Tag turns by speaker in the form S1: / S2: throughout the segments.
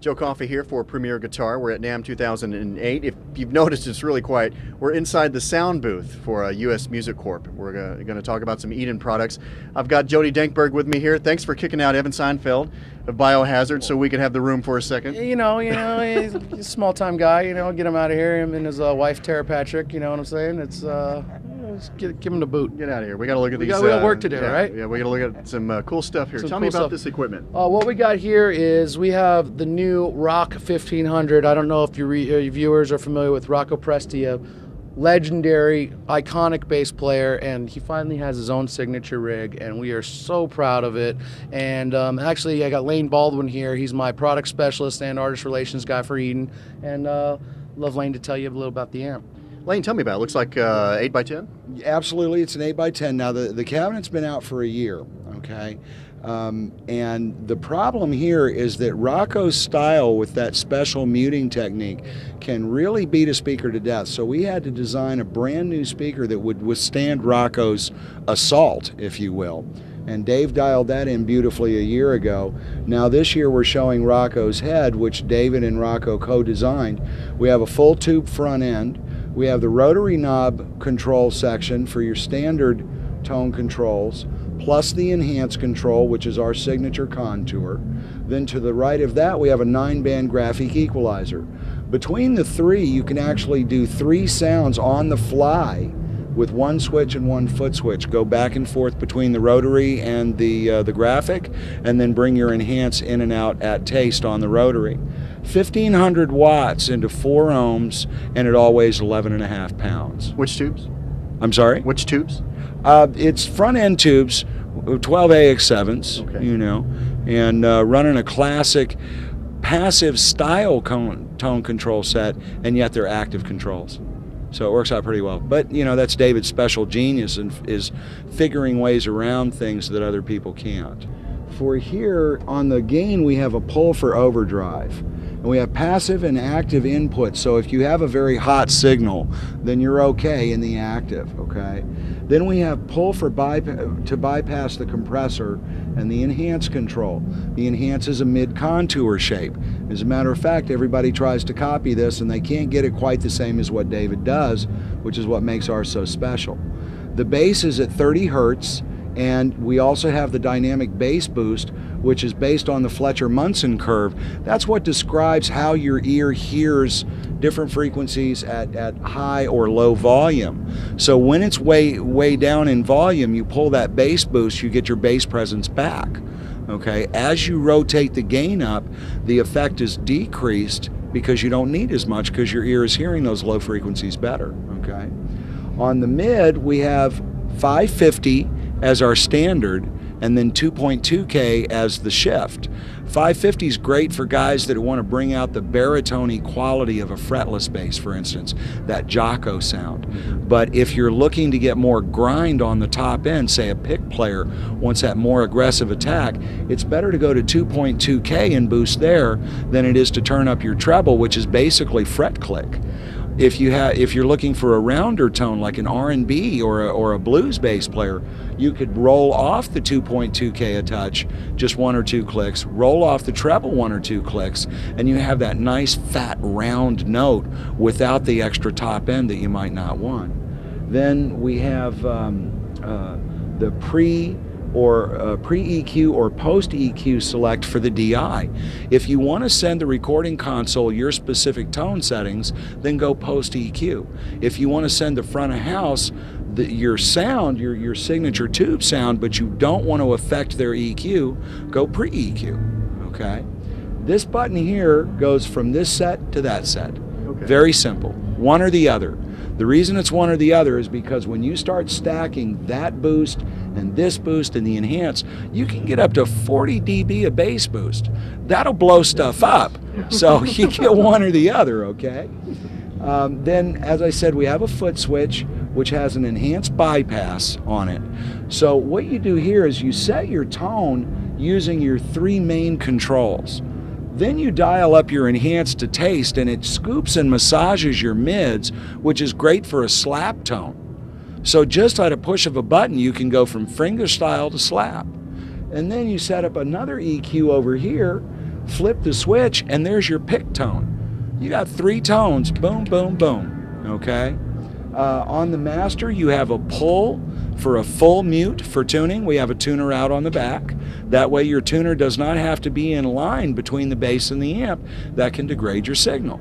S1: Joe Coffey here for Premier Guitar. We're at NAMM 2008. If you've noticed, it's really quiet. We're inside the sound booth for US Music Corp. We're going to talk about some Eden products. I've got Jody Denkberg with me here. Thanks for kicking out Evan Seinfeld of Biohazard so we can have the room for a second.
S2: You know, he's a small-time guy, get him out of here. Him and his wife, Tara Patrick, you know what I'm saying? It's, let's give him the boot.
S1: Get out of here. We got to look at these.
S2: We got work to do,
S1: yeah,
S2: right?
S1: Yeah, we got to look at some cool stuff here. Tell me about this equipment.
S2: What we got here is we have the new Rock 1500. I don't know if your viewers are familiar with Rocco Presti, a legendary, iconic bass player, and he finally has his own signature rig, and we are so proud of it. And actually, I got Lane Baldwin here. He's my product specialist and artist relations guy for Eden, and love Lane to tell you a little about the amp.
S1: Lane, tell me about it. Looks like 8x10?
S3: Absolutely, it's an 8x10. Now, the cabinet's been out for a year, okay? And the problem here is that Rocco's style with that special muting technique can really beat a speaker to death. So we had to design a brand new speaker that would withstand Rocco's assault, if you will. And Dave dialed that in beautifully a year ago. Now this year we're showing Rocco's head, which David and Rocco co-designed. We have a full tube front end. We have the rotary knob control section for your standard tone controls, plus the enhanced control, which is our signature contour. Then to the right of that, we have a 9-band graphic equalizer. Between the three, you can actually do 3 sounds on the fly with one switch and one foot switch. Go back and forth between the rotary and the graphic, and then bring your enhance in and out at taste on the rotary. 1,500 watts into 4 ohms, and it all weighs 11.5 pounds.
S1: Which tubes?
S3: I'm sorry?
S1: Which tubes?
S3: It's front-end tubes, 12 AX7s,
S1: okay.
S3: And running a classic passive style tone control set, and yet they're active controls. So it works out pretty well. But, that's David's special genius, and is figuring ways around things that other people can't. For here, on the gain, we have a pull for overdrive. And we have passive and active input, so if you have a very hot signal, then you're okay in the active, okay? Then we have pull for to bypass the compressor and the enhance control. The enhance is a mid-contour shape. As a matter of fact, everybody tries to copy this and they can't get it quite the same as what David does, which is what makes ours so special. The bass is at 30 hertz, and we also have the dynamic bass boost, which is based on the Fletcher-Munson curve. That's what describes how your ear hears different frequencies at high or low volume. So when it's way down in volume, you pull that bass boost, you get your bass presence back. Okay, as you rotate the gain up, the effect is decreased because you don't need as much because your ear is hearing those low frequencies better. Okay, on the mid we have 550 as our standard, and then 2.2K as the shift. 550 is great for guys that want to bring out the baritone quality of a fretless bass, for instance, that Jocko sound. But if you're looking to get more grind on the top end, say a pick player wants that more aggressive attack, it's better to go to 2.2K and boost there than it is to turn up your treble, which is basically fret click. If you're looking for a rounder tone like an R&B or a blues bass player, you could roll off the 2.2K a touch, just 1 or 2 clicks, roll off the treble 1 or 2 clicks, and you have that nice fat round note without the extra top end that you might not want. Then we have the pre-EQ or post-EQ select for the DI. If you want to send the recording console your specific tone settings, then go post-EQ. If you want to send the front of house your sound, your signature tube sound, but you don't want to affect their EQ, go pre-EQ, okay? This button here goes from this set to that set.
S1: Okay.
S3: Very simple, one or the other. The reason it's one or the other is because when you start stacking that boost and this boost and the enhance, you can get up to 40 dB of bass boost. That'll blow stuff up. So you get one or the other, okay? Then, as I said, we have a foot switch, which has an enhanced bypass on it. So what you do here is you set your tone using your 3 main controls. Then you dial up your enhance to taste, and it scoops and massages your mids, which is great for a slap tone. So just at a push of a button, you can go from fingerstyle to slap. And then you set up another EQ over here flip the switch, and there's your pick tone. You got 3 tones, boom, boom, boom, okay? On the master, you have a pull for a full mute for tuning. We have a tuner out on the back. That way your tuner does not have to be in line between the bass and the amp. That can degrade your signal,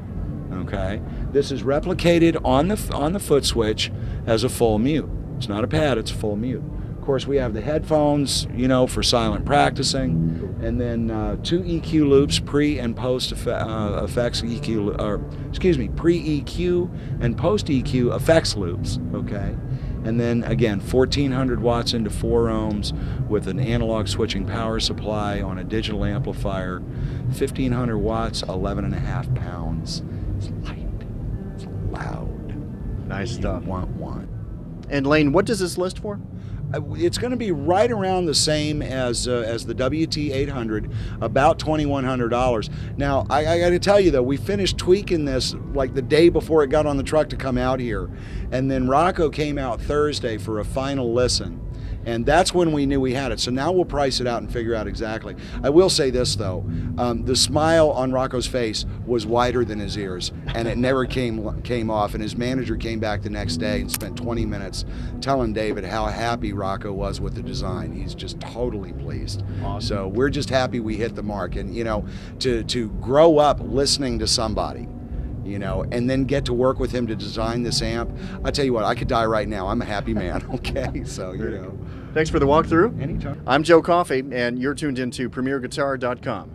S3: okay? This is replicated on the foot switch as a full mute. It's not a pad, it's a full mute. Of course, we have the headphones, you know, for silent practicing, and then 2 EQ loops, pre and post effects EQ, or excuse me, pre-EQ and post-EQ effects loops, okay? And then again, 1400 watts into 4 ohms with an analog switching power supply on a digital amplifier, 1500 watts, 11.5 pounds. It's light, it's loud.
S1: Nice stuff.
S3: You want one.
S1: And Lane, what does this list for?
S3: It's going to be right around the same as the WT800, about $2,100. Now, I got to tell you though, we finished tweaking this like the day before it got on the truck to come out here, and then Rocco came out Thursday for a final listen. And that's when we knew we had it. So now we'll price it out and figure out exactly. I will say this though, the smile on Rocco's face was wider than his ears, and it never came off. And his manager came back the next day and spent 20 minutes telling David how happy Rocco was with the design. He's just totally pleased. Awesome. So we're just happy we hit the mark. And you know, to grow up listening to somebody, you know, and then get to work with him to design this amp, I tell you what, I could die right now. I'm a happy man, okay? So, you know.
S1: Thanks for the walkthrough.
S3: Anytime.
S1: I'm Joe Coffey, and you're tuned into PremierGuitar.com.